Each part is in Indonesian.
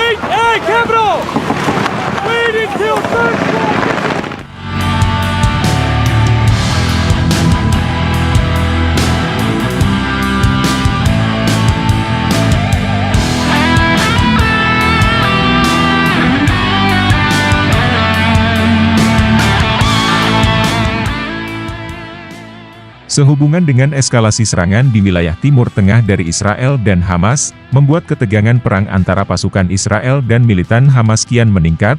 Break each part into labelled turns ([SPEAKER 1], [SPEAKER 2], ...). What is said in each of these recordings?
[SPEAKER 1] Wait, hey, capital! Wait until third quarter!
[SPEAKER 2] Sehubungan dengan eskalasi serangan di wilayah Timur Tengah dari Israel dan Hamas, membuat ketegangan perang antara pasukan Israel dan militan Hamas kian meningkat,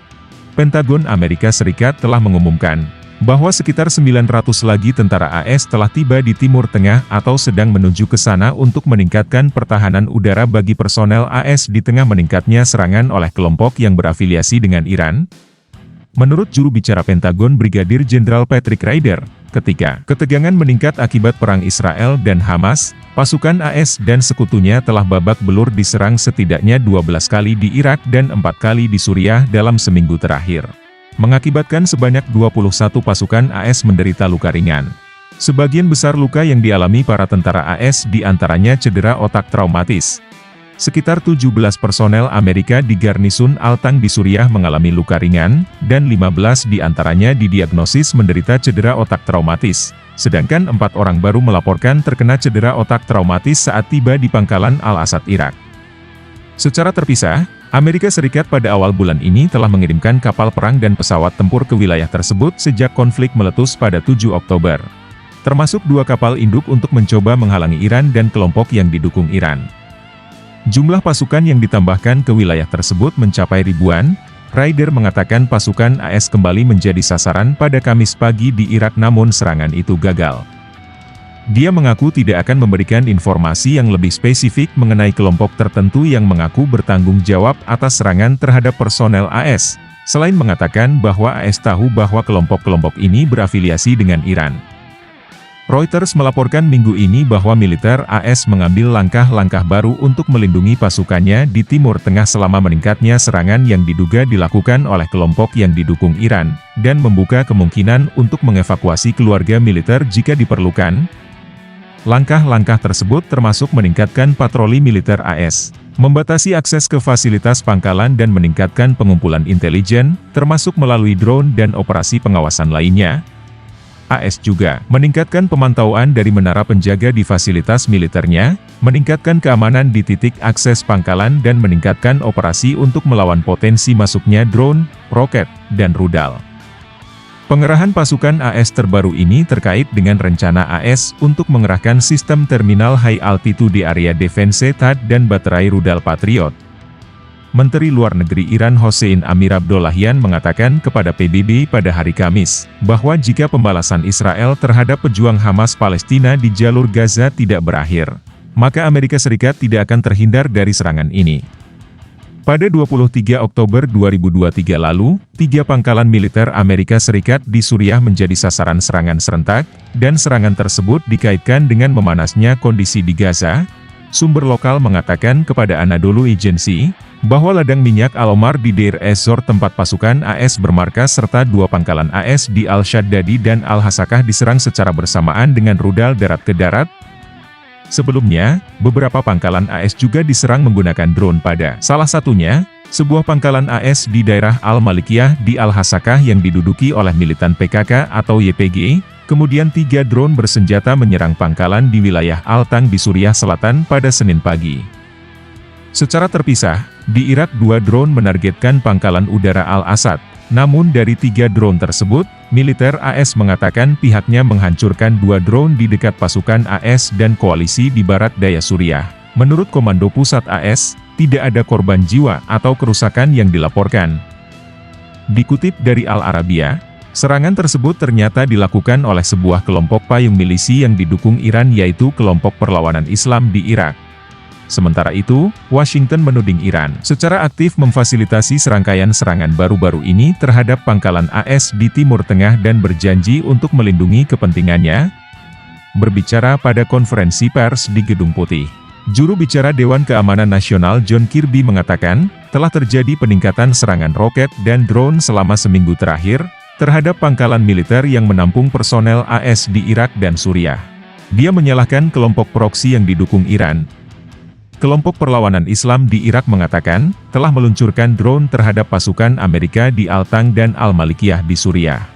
[SPEAKER 2] Pentagon Amerika Serikat telah mengumumkan bahwa sekitar 900 lagi tentara AS telah tiba di Timur Tengah atau sedang menuju ke sana untuk meningkatkan pertahanan udara bagi personel AS di tengah meningkatnya serangan oleh kelompok yang berafiliasi dengan Iran. Menurut juru bicara Pentagon Brigadir Jenderal Patrick Ryder, ketika ketegangan meningkat akibat perang Israel dan Hamas, pasukan AS dan sekutunya telah babak belur diserang setidaknya 12 kali di Irak dan 4 kali di Suriah dalam seminggu terakhir, mengakibatkan sebanyak 21 pasukan AS menderita luka ringan. Sebagian besar luka yang dialami para tentara AS diantaranya cedera otak traumatis. Sekitar 17 personel Amerika di Garnison Al-Tang di Suriah mengalami luka ringan, dan 15 diantaranya didiagnosis menderita cedera otak traumatis, sedangkan 4 orang baru melaporkan terkena cedera otak traumatis saat tiba di pangkalan Al-Asad, Irak. Secara terpisah, Amerika Serikat pada awal bulan ini telah mengirimkan kapal perang dan pesawat tempur ke wilayah tersebut sejak konflik meletus pada 7 Oktober. Termasuk 2 kapal induk untuk mencoba menghalangi Iran dan kelompok yang didukung Iran. Jumlah pasukan yang ditambahkan ke wilayah tersebut mencapai ribuan. Ryder mengatakan pasukan AS kembali menjadi sasaran pada Kamis pagi di Irak namun serangan itu gagal. Dia mengaku tidak akan memberikan informasi yang lebih spesifik mengenai kelompok tertentu yang mengaku bertanggung jawab atas serangan terhadap personel AS, selain mengatakan bahwa AS tahu bahwa kelompok-kelompok ini berafiliasi dengan Iran. Reuters melaporkan minggu ini bahwa militer AS mengambil langkah-langkah baru untuk melindungi pasukannya di Timur Tengah selama meningkatnya serangan yang diduga dilakukan oleh kelompok yang didukung Iran, dan membuka kemungkinan untuk mengevakuasi keluarga militer jika diperlukan. Langkah-langkah tersebut termasuk meningkatkan patroli militer AS, membatasi akses ke fasilitas pangkalan dan meningkatkan pengumpulan intelijen, termasuk melalui drone dan operasi pengawasan lainnya. AS juga meningkatkan pemantauan dari menara penjaga di fasilitas militernya, meningkatkan keamanan di titik akses pangkalan dan meningkatkan operasi untuk melawan potensi masuknya drone, roket, dan rudal. Pengerahan pasukan AS terbaru ini terkait dengan rencana AS untuk mengerahkan sistem terminal high altitude di area defense THAAD dan baterai rudal Patriot. Menteri Luar Negeri Iran Hossein Amir-Abdollahian mengatakan kepada PBB pada hari Kamis, bahwa jika pembalasan Israel terhadap pejuang Hamas Palestina di jalur Gaza tidak berakhir, maka Amerika Serikat tidak akan terhindar dari serangan ini. Pada 23 Oktober 2023 lalu, 3 pangkalan militer Amerika Serikat di Suriah menjadi sasaran serangan serentak, dan serangan tersebut dikaitkan dengan memanasnya kondisi di Gaza. Sumber lokal mengatakan kepada Anadolu Agency, bahwa ladang minyak Al-Omar di Deir ez-Zor tempat pasukan AS bermarkas serta 2 pangkalan AS di Al-Shaddadi dan Al-Hasakah diserang secara bersamaan dengan rudal darat ke darat. Sebelumnya, beberapa pangkalan AS juga diserang menggunakan drone pada salah satunya, sebuah pangkalan AS di daerah Al-Malikiyah di Al-Hasakah yang diduduki oleh militan PKK atau YPG. Kemudian 3 drone bersenjata menyerang pangkalan di wilayah Al-Tang di Suriah Selatan pada Senin pagi. Secara terpisah, di Irak 2 drone menargetkan pangkalan udara Al-Asad, namun dari 3 drone tersebut, militer AS mengatakan pihaknya menghancurkan 2 drone di dekat pasukan AS dan koalisi di barat daya Suriah. Menurut Komando Pusat AS, tidak ada korban jiwa atau kerusakan yang dilaporkan. Dikutip dari Al-Arabiya, serangan tersebut ternyata dilakukan oleh sebuah kelompok payung milisi yang didukung Iran yaitu Kelompok Perlawanan Islam di Irak. Sementara itu, Washington menuding Iran secara aktif memfasilitasi serangkaian serangan baru-baru ini terhadap pangkalan AS di Timur Tengah dan berjanji untuk melindungi kepentingannya. Berbicara pada konferensi pers di Gedung Putih, juru bicara Dewan Keamanan Nasional John Kirby mengatakan, telah terjadi peningkatan serangan roket dan drone selama seminggu terakhir, terhadap pangkalan militer yang menampung personel AS di Irak dan Suriah. Dia menyalahkan kelompok proksi yang didukung Iran. Kelompok perlawanan Islam di Irak mengatakan, telah meluncurkan drone terhadap pasukan Amerika di Al-Tang dan Al-Malikiyah di Suriah.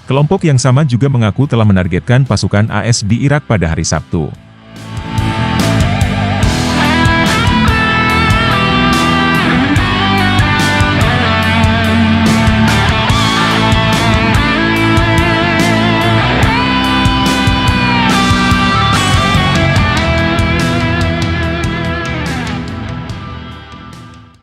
[SPEAKER 2] Kelompok yang sama juga mengaku telah menargetkan pasukan AS di Irak pada hari Sabtu.